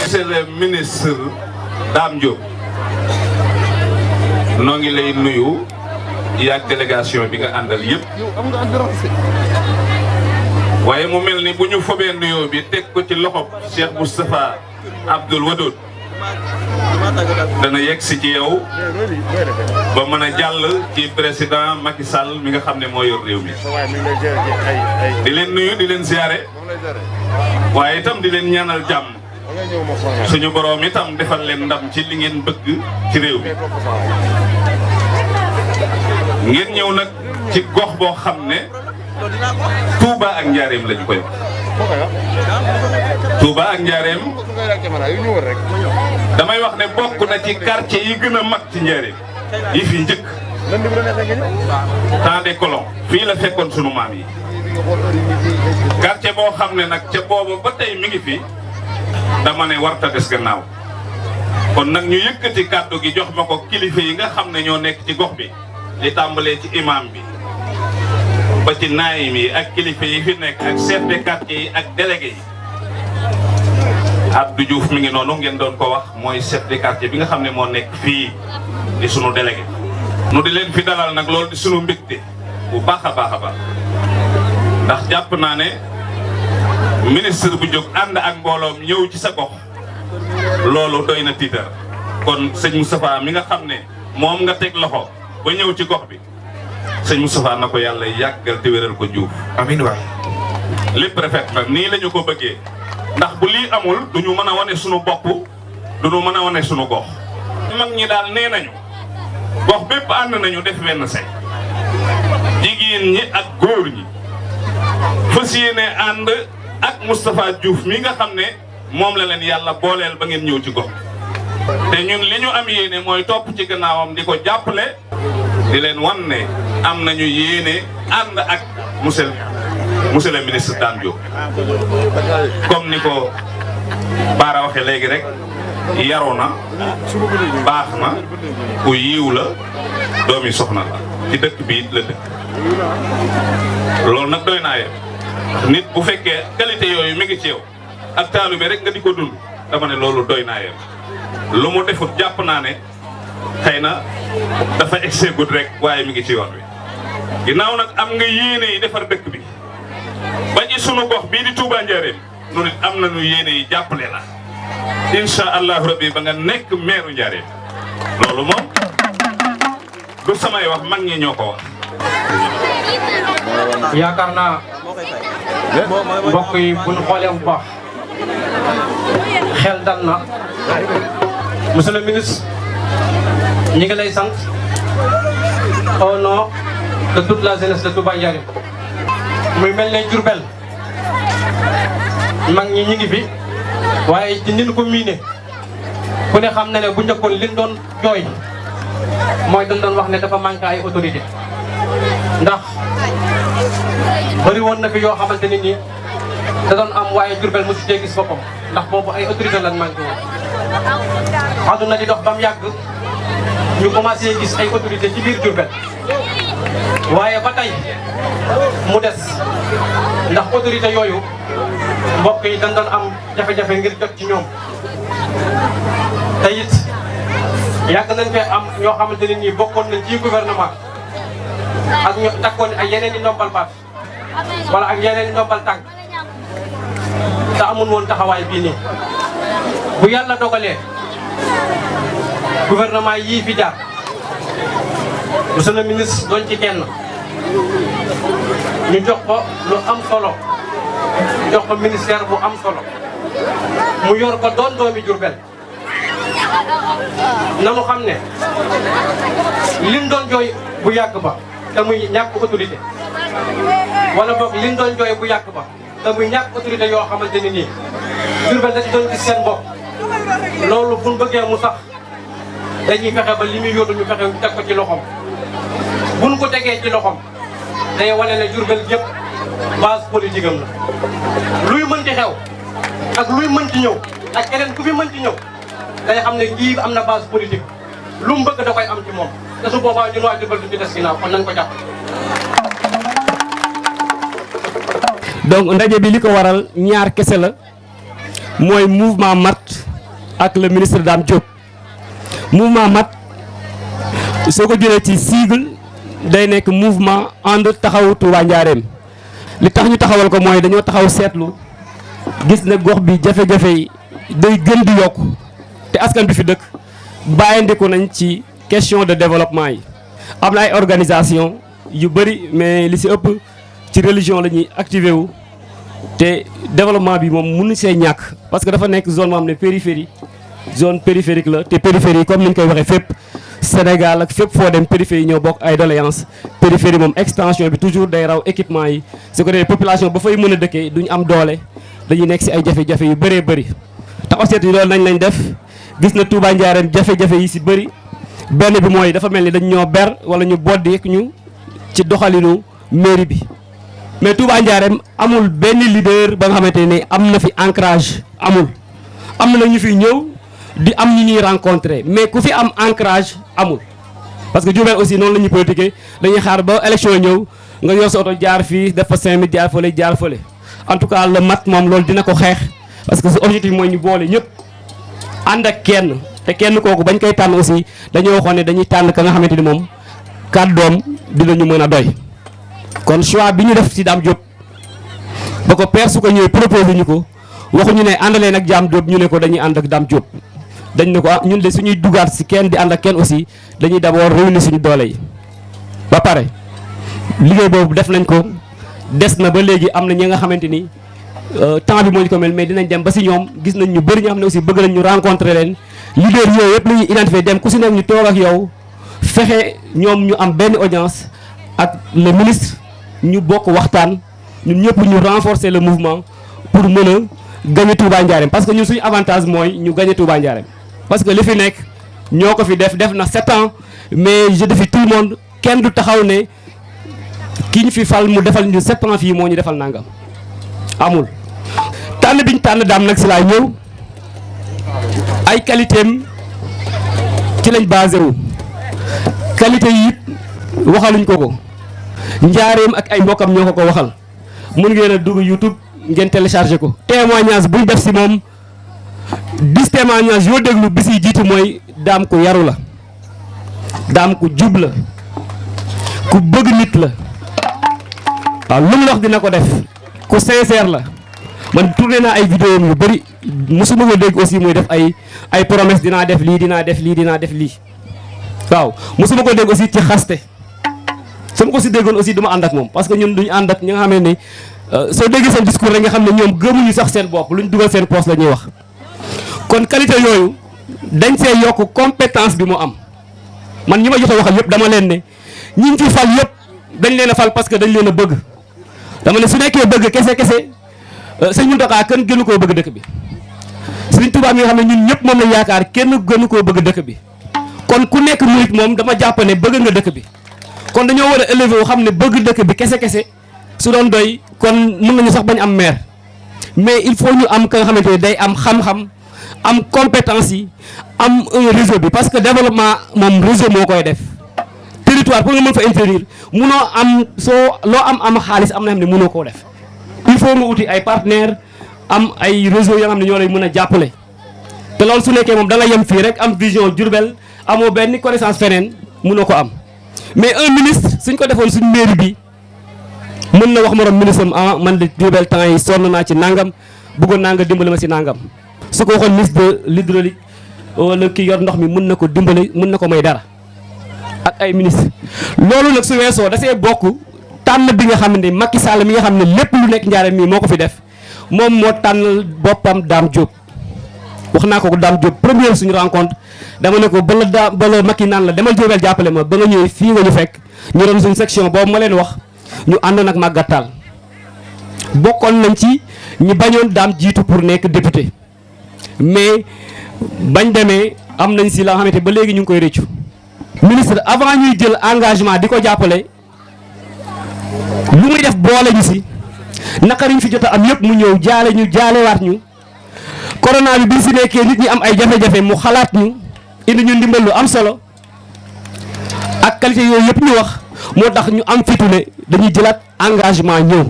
Monsieur le ministre Dame Diop noo ngi lay nuyu yaak délégation bi nga àndal yëpp waaye mu mel ni bu ñu fobee nuyoo bi teg ko ci loxo Cheikh Moustapha Abdoul Wadoud dana yegg si ci yow ba mën a jàll ci président Macky Sall mi nga xam ne moo yor réew mi di leen nuyu di leen ziare waaye itam di leen ñaanal jàmm suñu borom itam defal leen ndam ci li ngeen bëgg ci réew mi ngeen ñëw nag ci gox boo xam ne Touba ak Njaareem lañu koy Touba ak Njaareem damay wax ne bokk na ci quartier yi gën a mag ci Njaareem yi fi njëkk temps des colons fii la fekkoon sunu maam yi quartier boo xam ne nag ca boobu ba tey mi ngi fi dama ne warta des gannaaw kon nag ñu yëkkati kàddu gi jox ma ko kilifa yi nga xam ne ñoo nekk ci gox bi li tàmbalee ci imam bi ba ci naayim yi ak kilifa yi fi nekk ak chef de quartier yi ak délégué yi Abdou Diouf mi ngi noonu ngeen doon ko wax mooy chef de quartier bi nga xam ne moo nekk fii di sunu délégué nu di leen fi dalal nag loolu di sunu mbégte bu baax a baax a baax ndax jàpp naa ne ministre bu jóg ànd ak mbooloom ñëw ci sa gox loolu doy na tiitar kon sëñ Moustapha mi nga xam ne moom nga teg loxo ba ñëw ci gox bi sëñ Moustapha na ko yàlla yàggal te wéral ko Diouf amiin waay lépp rafet na nii la ñu ko bëggee ndax bu lii amul duñu mën a wane sunu bopp duñu mën a wane sunu gox mag ñi daal nee nañu gox bépp ànd nañu def benn say jigéen ñi ak góor ñi fas yéene ànd ak Moustapha Diouf mi nga xam ne moom la leen yàlla booleel ba ngeen ñëw ci gox te ñun li ñu am yéene mooy topp ci gannaawam di ko jàppale di leen wan ne am nañu yéene ànd ak monsieur le ministre Dame Diop comme ni ko Baara waxee léegi rek yaru na baax na ku yiw la doomi soxna la ci dëkk bi it la dëkk loolu nag doy naa yem nit bu fekkee qualité yooyu mi ngi ci yow ak taalu bi rek nga di ko dund dama ne loolu doy naa yem lu mu defut jàpp naa ne xëy na dafa egseegut rek waaye mi ngi ci yoon wi ginnaaw nag am nga yéene yi defar dëkk bi ba ci sunu gox bii di Touba Njaaréem nu nit am nañu yéene yi jàppale la incha allahu rabbi ba nga nekk meeru Njaaréem loolu moom du samay wax mag ñi ñoo ko wax. yaakaar naa mbokk yi bu ñu xoolee bu baax xel dal na monsieur le ministre ñi ngi lay sant au nom de toute la jeunesse de Touba Njaaréem muy mel ne Diourbel mag ñi ñi ngi fi waaye ci nin ko miine ku ne xam na ne bu njëkkoon liñ doon jooy mooy dañ doon wax ne dafa manqué ay autorité ndax bëri woon na fi yoo xamante ni nii da doon am waaye Diourbel mosu cee gis boppam ndax boobu ay autorité lan manqué woon àdduna di dox ba mu yàgg ñu commencé gis ay autorité ci biir Diourbel waaye ba tey mu des ndax autorité yooyu mbokk yi dañ doon am jafe-jafe ngir jot ci ñoom te it yàgg nañ fee am ñoo xamante ne nii bokkoon nañ ci gouvernement ak ñu takkoon ak yeneen i ndombal baat wala ak yeneen i ndombal tànk te amul woon taxawaay bii nii bu yàlla dogalee gouvernement yii fi jaar monsieur le ministre doon ci kenn ñu jox ko lu am solo jox ko ministère bu am solo mu yor ko doon doomi Diourbel nanu xam ne liñ doon jooy bu yàgg ba te muy ñàkk autorité wala boog liñ doon jooy bu yàgg ba te muy ñàkk autorité yoo xamante ni nii Diourbel dañ doon gis seen bopp loolu buñ bëggee mu sax dañuy fexe ba li muy yóotu ñu fexe teg ko ci loxoom buñ ko tegee ci loxoom day wane ne Diourbel yëpp base politique am la luy mënti xew ak luy mënti ñëw ak keneen ku fi mënti ñëw day xam ne kii am na base politique lu mu bëgg da koy am ci moom te su boobaa ñun waa Diourbel du ci des ginnaaw kon nañ ko jàpp. donc ndaje bi li ko waral ñaar kese la mooy mouvement MAT ak le ministre Dame Diop mouvement MAT soo ko jëlee ci sigle day nekk mouvement ànd taxawu Touba Njaaréem li tax ñu taxawal ko mooy dañoo taxaw seetlu gis ne gox bi jafe-jafe yi day gën di yokk te askan bi fi dëkk bàyyindiku nañ ci question de développement yi am na ay organisation yu bëri mais li si ëpp ci religion la ñuy activé wu te développement bi moom mënu see ñàkk parce que dafa nekk zone moo xam ne périphérie zone périphérique la te périphérie comme ni ñu koy waxee fépp Sénégal ak fépp foo dem périphérie ñoo bokk ay doléance périphérie moom extension bi toujours day raw équipement yi su ko defee population ba fay mën a dëkkee duñu am doole dañuy nekk si ay jafe-jafe yu bëree bëri tax aussi loolu nañ lañ def gis na Touba Njaaréem jafe-jafe yi si bëri benn bi mooy dafa mel ni dañ ñoo ber wala ñu boddi ñu ci doxalinu mairie bi mais Touba Njaaréem amul benn leader ba nga xamante ne am na fi ancrage amul am na ñu fi ñëw di am ñu ñuy rencontrer mais ku fi am ancrage amul parce que Diourbel aussi noonu la ñuy politiquer dañuy xaar ba élection ñëw nga yor sa oto jaar fii def fa 5000 jaar fële en tout cas le MAT moom loolu dina ko xeex parce que su objectif mooy ñu boole ñëpp ànd ak kenn te kenn kooku bañ koy tànn aussi dañoo waxoon ne dañuy tànn ka nga xamante ni moom kàddoom dinañu mën a doy kon choix bi ñu def ci Dame Diop ba ko père su ko ñëwee proposé ñu ko waxuñu ne àndalee nag Dame Diop ñu ne ko dañuy ànd ak Dame Diop dañ ne ko ñun de suñuy dugaat si kenn di ànd ak kenn aussi dañuy d'abord réunir suñu doole yi ba pare liggéey boobu def nañ ko des na ba léegi am na ñi nga xamante ni temps bi moo ñu ko mel mais dinañ dem ba si ñoom gis nañ ñu bëri ñoo xam ne aussi bëgg nañ ñu rencontrer leen leader yooyu yëpp la ñuy identifier dem ku si nekk ñu toog ak yow fexe ñoom ñu am benn audience ak le ministre ñu bokk waxtaan ñun ñëpp ñu renforcer le mouvement pour mën a gagner Touba Njaaréem parce que ñun suñu avantage mooy ñu gagner Touba Njaaréem parce que li fi nekk ñoo ko fi def na 7 ans mais je défie tout le monde kenn du taxaw ne ki ñu fi fal mu defal ñu 7 ans fii moo ñu defal nangam amul. tànn biñ tànn daam nag si laa ñëw ay qualité am ci lañ basé wu qualité yi it waxaluñ ko Njaaréem ak ay mbokkam ñoo ko waxal mun ngeen a dugg YouTube ngeen téléchargé ko. témoignage buñ def si moom 10 témoignages yoo déglu bi si jiitu mooy daam ko yaru la daam ku jub la ku bëgg nit la waaw lu mu wax dina ko def ku sincère la man tourné naa ay vidéo yu bëri mosuma ko dégg aussi muy def ay promesse dinaa def lii dinaa def lii waaw mosuma ko dégg aussi ci xaste su ma ko si déggoon aussi du ma ànd ak moom parce que ñun duñu ànd ak ñi nga xam ne soo déggee seen discours rek nga xam ne ñoom gëmuñu sax seen bopp luñ dugal seen poste la ñuy wax kon qualité yooyu dañ see yokk compétence bi mu am man ñi ma jot a waxal yëpp dama leen ne ñi ñu fi fal yëpp dañ leen a fal parce que dañ leen a bëgg dama ne su nekkee bëgg kese sëñ Mountakha kenn gënu koo bëgg dëkk bi Sëriñ Tuubaa mi nga xam ne ñun ñëpp moom lañ yaakaar kenn gënu koo bëgg dëkk bi kon ku nekk murit moom dama jàpp ne bëgg nga dëkk bi kon dañoo war a élever wu xam ne bëgg dëkk bi kese su doon doy kon mën nañu sax bañ am maire mais il faut ñu am ka nga xamante ne day am xam-xam am compétence yi am un réseau bi parce que développement moom réseau moo koy def territoire pour nga mën fa intervenir munoo am loo am xaalis am na xam ne mënoo koo def il faut nga uti ay partenaires am ay réseau yoo xam ne ñoo lay mën a jàppale te loolu su nekkee moom da nga yem fii rek am vision Diourbel amoo benn connaissance feneen mënoo ko am mais un ministre suñ ko defoon suñ mairie bi mën na wax morom ministre am man de Diourbel temps yi sonn naa ci nangam bëggoon naa nga dimbali ma si nangam su ko waxoon ministre de l'hydraulique wala kii yor ndox mi mën na ko dimbali mën na ko may dara ak ay ministre loolu nag su weesoo da see bokk tànn bi nga xam ne Macky Sall mi nga xam ne lépp lu nekk Njaaréem mii moo ko fi def moom moo tànnal boppam Dame Diop wax naa ko Dame Diop première suñu rencontre dama ne ko bala Macky naan la demal Diourbel jàppale ma ba nga ñëwee fii nga ñu fekk ñu doon suñu section boobu ma leen wax ñu àndoon ak Maguette Tall bokkoon nañ ci ñi bañoon Dame jiitu pour nekk député mais bañ demee am nañ si la nga xamante ba léegi ñu ngi koy rëccu ministre avant ñuy jël engagement di ko jàppale lu muy def boole ñu si naqar ñu fi jot a am yëpp mu ñëw jaalewaat ñu corona bi si nekkee nit ñi am ay jafe-jafe mu xalaat ñu indi ñu ndimbal lu am solo ak qualité yooyu yëpp ñu wax moo tax ñu am fitu ne dañuy jëlaat engagement ñëw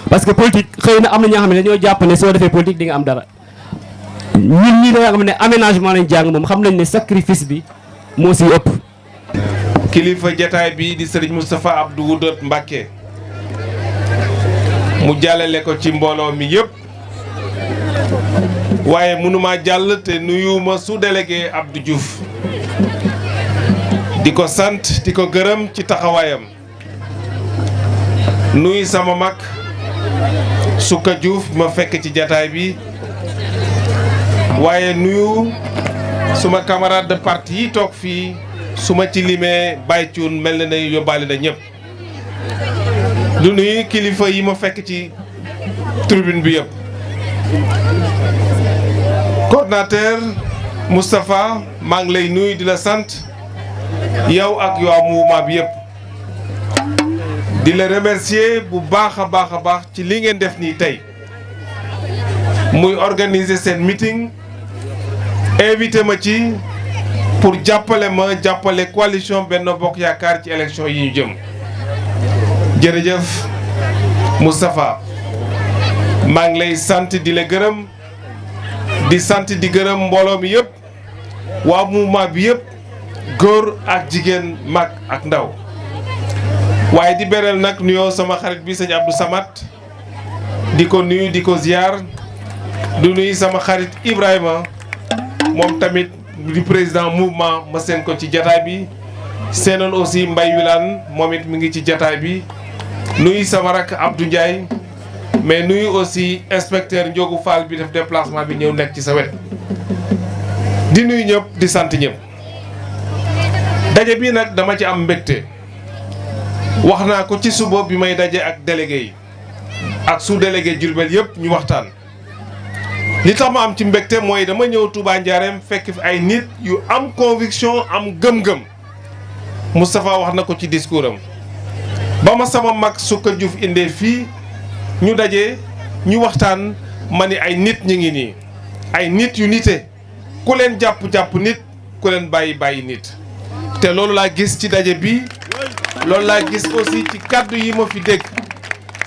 parce que politique xëy na am na ñoo xam ne dañoo jàpp ne soo defee politique di nga am dara ñun ñii da nga xam ne aménagement lañ jàng moom xam nañ ne sacrifice bi moo siy ëpp. kilifa jataay bi di Serigne Moustapha Abdou Woudot Mbacké mu jàllale ko ci mbooloo mi yëpp waaye mënuma jàll te nuyuma sous-délégué Abdou Diouf di ko sant di ko gërëm ci taxawaayam nuyu sama mag Souka Diouf ma fekk ci jataay bi waaye nuyu suma camarade de parti yi toog fii suma ci limee Baye Thioune mel na ne yóbbaale na ñëpp du nuyu kilifa yi ma fekk ci tribune bi yëpp coordinateur Moustapha maa ngi lay nuyu di la sant yow ak yow mouvement bi yëpp di la remercier bu baax a baax ci li ngeen def nii tey muy organiser seen meeting invité ma ci pour jàppale coalition Benno Bokk Yaakaar ci élection yi ñu jëm jërëjëf Moustapha maa ngi lay sant di la gërëm di sant di gërëm mbooloo mi yëpp waa mouvement bi yëpp góor ak jigéen mag ak ndaw waaye di beral nag nuyoo sama xarit bi sëñ Abdou Samad di ko nuyu di ko ziar du nuyu sama xarit Ibrahima moom tamit di président mouvement ma seen ko ci jataay bi seenoon aussi Mbay Wilane moom it mi ngi ci jataay bi nuyu sama rakk Abdou Ndiaye mais nuyu aussi inspecteur Ndiogou Fall bi def déplacement bi ñëw nekk ci sa wet di nuyu ñëpp di sant ñëpp daje bi nag dama ci am mbégte wax naa ko ci suba bi may daje ak délégué yi ak sous-délégué Diourbel yëpp ñu waxtaan li tax ma am ci mbégte mooy dama ñëw Touba Ndiarème fekk fi ay nit yu am conviction am gëm-gëm Moustapha wax na ko ci discours am ba ma sama mag Souka Diouf indee fii ñu daje ñu waxtaan ma ni ay nit ñi ngi nii ay nit yu nite ku leen jàpp nit ku leen bàyyi nit te loolu laa gis ci daje bi loolu laa gis aussi ci kaddu yi ma fi dégg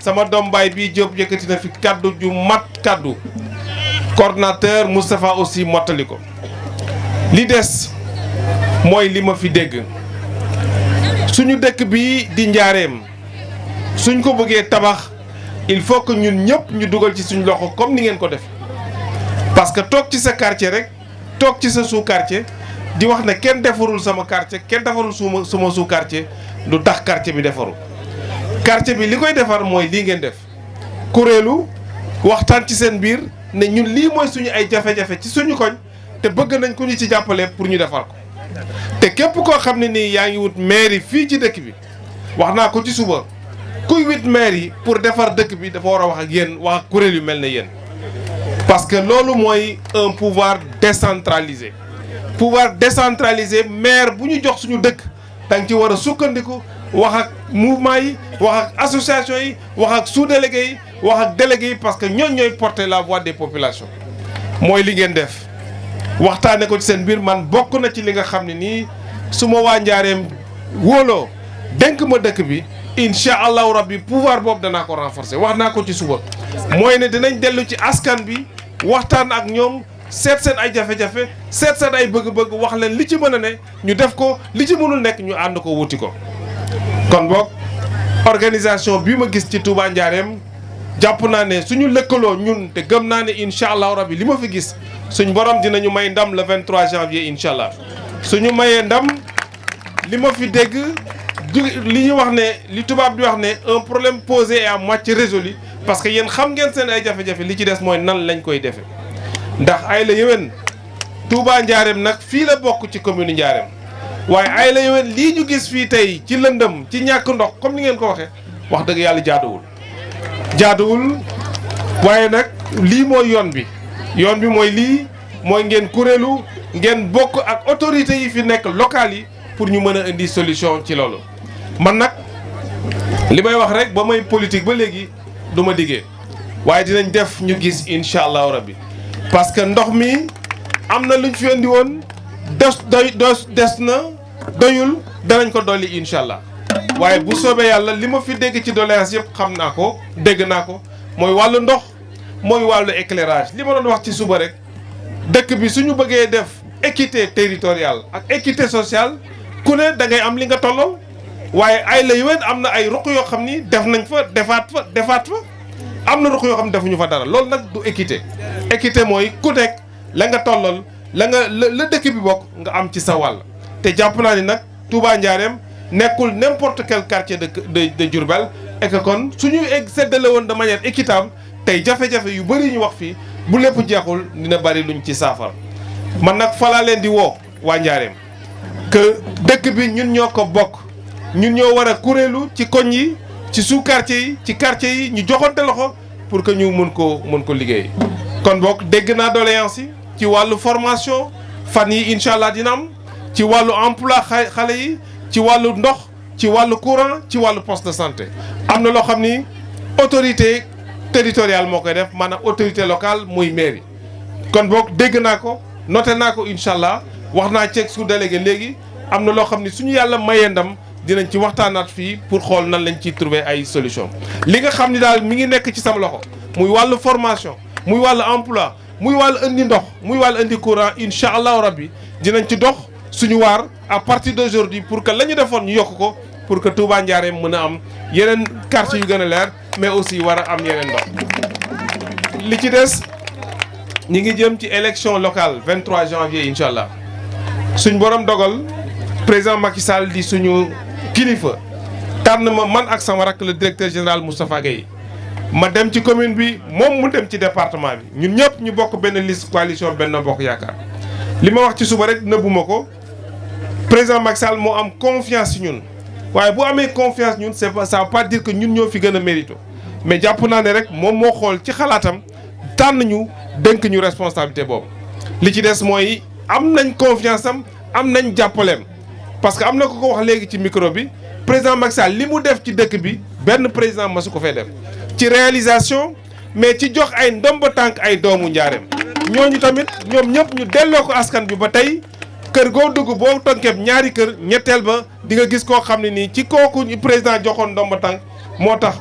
sama doom baay bi Diop yëkkati na fi kaddu ju mat kaddu coordinateur Moustapha aussi mottali ko li des mooy li ma fi dégg suñu dëkk bi di Njaareem suñ ko bëggee tabax il faut que ñun ñëpp ñu dugal ci suñu loxo comme ni ngeen ko def parce que toog ci sa quartier rek toog ci sa sous-quartier di wax ne kenn defarul sama quartier kenn defarul sama sous-quartier du tax quartier bi defaru quartier bi li koy defar mooy lii ngeen def kuréelu waxtaan ci seen biir ne ñun lii mooy suñu ay jafe-jafe ci suñu koñ te bëgg nañ ku ñu ci jàppale pour ñu defar ko te képp koo xam ne nii yaa ngi wut mairie fii ci dëkk bi wax naa ko ci suba kuy wut mairie pour defar dëkk bi dafa war a wax ak yéen wax ak kuréel yu mel ne yéen parce que loolu mooy un pouvoir décentralisé maire bu ñu jox suñu dëkk da nga ci war a sukkandiku wax ak mouvement yi wax ak association yi wax ak sous-délégué yi wax ak délégué yi parce que ñooñ ñooy porter la voix des populations mooy li ngeen def waxtaane ko ci seen biir man bokk na ci li nga xam ne nii su ma waa Njaareem wóoloo dénk ma dëkk bi incha allahu rabbi pouvoir boobu danaa ko renforcer wax naa ko ci suba mooy ne dinañ dellu ci askan bi waxtaan ak ñoom seet seen ay jafe-jafe seet seen ay bëgg-bëgg wax leen li ci mën a ne ñu def ko li ci mënul nekk ñu ànd ko wuti ko kon boog organisation bi ma gis ci Touba Njaareem jàpp naa ne suñu lëkkaloo ñun te gëm naa ne incha allahu rabbi li ma fi gis suñ borom dinañu may ndam le 23 janvier incha allah suñu mayee ndam li ma fi dégg li ñu wax ne li tubaab di wax ne un problème posé et à moitié résolu parce que yéen xam ngeen seen ay jafe-jafe li ci des mooy nan lañ koy defee ndax ay la yéwén Touba Njaareem nag fii la bokk ci commune Njaareem waaye ay la yéwén lii ñu gis fii tey ci lëndëm ci ñàkk ndox comme ni ngeen ko waxee wax dëgg yàlla jaaduwul waaye nag lii mooy yoon bi mooy lii mooy ngeen kuréelu ngeen bokk ak autorités yi fi nekk locales yi pour ñu mën a indi solution ci loolu man nag li may wax rek ba may politique ba léegi du ma diggee waaye dinañ def ñu gis incha allahu rabbi parce que ndox mi am na luñ fi indi woon des na doyul danañ ko dolli incha allah waaye bu soobee yàlla li ma fi dégg ci doléance yëpp xam naa ko dégg naa ko mooy wàllu ndox mooy wàllu éclairage li ma doon wax ci suba rek dëkk bi suñu bëggee def équité territoriale ak équité sociale ku ne da ngay am li nga tolloo waaye ay la yowén am na ay ruq yoo xam ni def nañ fa defaat fa am na ruq yoo xam ne defuñu fa dara loolu nag du équité mooy ku nekk la nga tollool la dëkk bi bokk nga am ci sa wàll te jàpp naa ni nag Touba Njaareem nekkul n'importe quel quartier de Diourbel et que kon suñu seddale woon de manière équitable tey jafe-jafe yu bëri ñu wax fii bu lépp jeexul dina bëri luñ ci saafara man nag falaa leen di woo waa Njaareem que dëkk bi ñun ñoo ko bokk ñun ñoo war a kuréelu ci koñ yi ci sous-quartier yi ci quartier yi ñu joxante loxo pour que ñu mën ko liggéey kon bokk dégg naa doléance yi ci wàllu formation fan yi incha allah dina am ci wàllu emploi xale yi ci wàllu ndox ci wàllu courant ci wàllu poste de santé am na loo xam ni autorité territoriale moo koy def maanaam autorité locale muy mairie kon boog dégg naa ko noté naa ko incha allah wax naa ceeg su délégué léegi am na loo xam ni suñu yàlla mayee ndam dinañ ci waxtaanaat fii pour xool nan lañ ciy trouver ay solution li nga xam ni daal mi ngi nekk ci sama loxo muy wàllu formation muy wàllu emploi muy wàllu indi ndox muy wàllu indi courant incha allahu rabbi dinañ ci dox suñu waar à partir d'aujourd'hui pour que la ñu defoon ñu yokk ko pour que Touba Njaareem mën a am yeneen quartier yu gën a leer mais aussi war a am yeneen ndox li ci des ñi ngi jëm ci élection locale 23 janvier incha allah suñ borom dogal président Macky Sall di suñu kilifa tànn ma man ak sama rakk le directeur général Moustapha Gueye ma dem ci commune bi moom mu dem ci département bi ñun ñëpp ñu bokk benn liste coalition Benno Bokk Yaakaar li ma wax ci suba rek nëbbuma ko président Macky Sall moo am confiance ci ñun waaye bu amee confiance ñun ça veut pas dire que ñun ñoo fi gën a mérito mais jàpp naa ne rek moom moo xool ci xalaatam tànn ñu dénk ñu responsabilité boobu li ci des mooy am nañ confiance am nañ jàppaleem parce que am na ko ko wax léegi ci micro bi président Macky Sall li mu def ci dëkk bi benn président masu ko fee def ci réalisation mais ci jox ay ndomba tànk ay doomu Njaareem ñooñu tamit ñoom ñëpp ñu delloo ko askan bi ba tey kër goo dugg boo tonkeeb ñaari kër ñetteel ba di nga gis koo xam ne nii ci kooku président joxoon ndomba tànk moo tax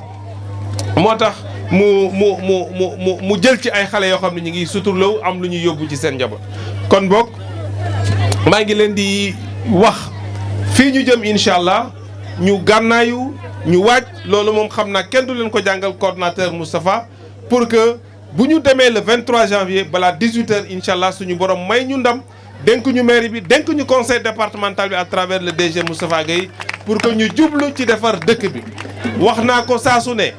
mu jël ci ay xale yoo xam ne ñu ngi suturlaw am lu ñuy yóbbu ci seen njaboot kon boog maa ngi leen di wax fii ñu jëm incha allah ñu gànnaayu ñu waaj loolu moom xam naa kenn du leen ko jàngal coordonnateur Moustapha pour que bu ñu demee le 23 janvier balaa 18h incha allah suñu borom may ñu ndam dénk ñu mairie bi dénk ñu conseil départemental bi à travers le DG Moustapha Gueye pour que ñu jublu ci defar dëkk bi. wax naa ko saa su ne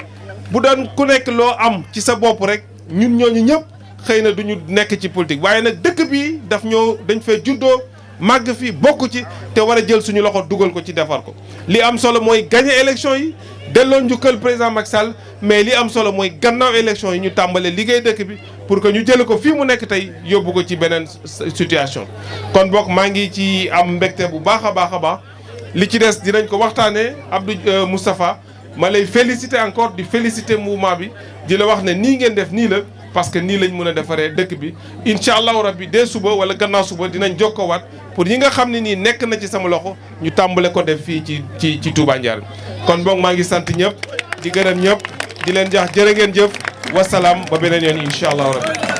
bu doon ku nekk loo am ci sa bopp rek ñun ñooñu ñëpp xëy na du ñu nekk ci politique waaye nag dëkk bi daf ñoo dañ fee juddoo màgg fi bokk ci te war a jël suñu loxo dugal ko ci defar ko. li am solo mooy gagner élection yi delloo njukkal président Macky Sall mais li am solo mooy gannaaw élection yi ñu tàmbalee liggéey dëkk bi pour que ñu jële ko fii mu nekk tey yóbbu ko ci beneen situation. kon bokk maa ngi ci am mbégte bu baax a baax a baax li ci des dinañ ko waxtaanee Abdou Moustapha ma lay féliciter encore di féliciter mouvement bi di la wax ne nii ngeen def nii la parce que nii lañ mën a defaree dëkk bi incha allahu rabbi dès suba wala gannaaw suba dinañ jokkoowaat pour ñi nga xam ne nii nekk na ci sama loxo ñu tàmbale ko def fii ci Touba Ndiarème. kon boog maa ngi sant ñëpp di gërëm ñëpp di leen jax jërë ngeen jëf wasalaam ba beneen yoon incha allahu rabbi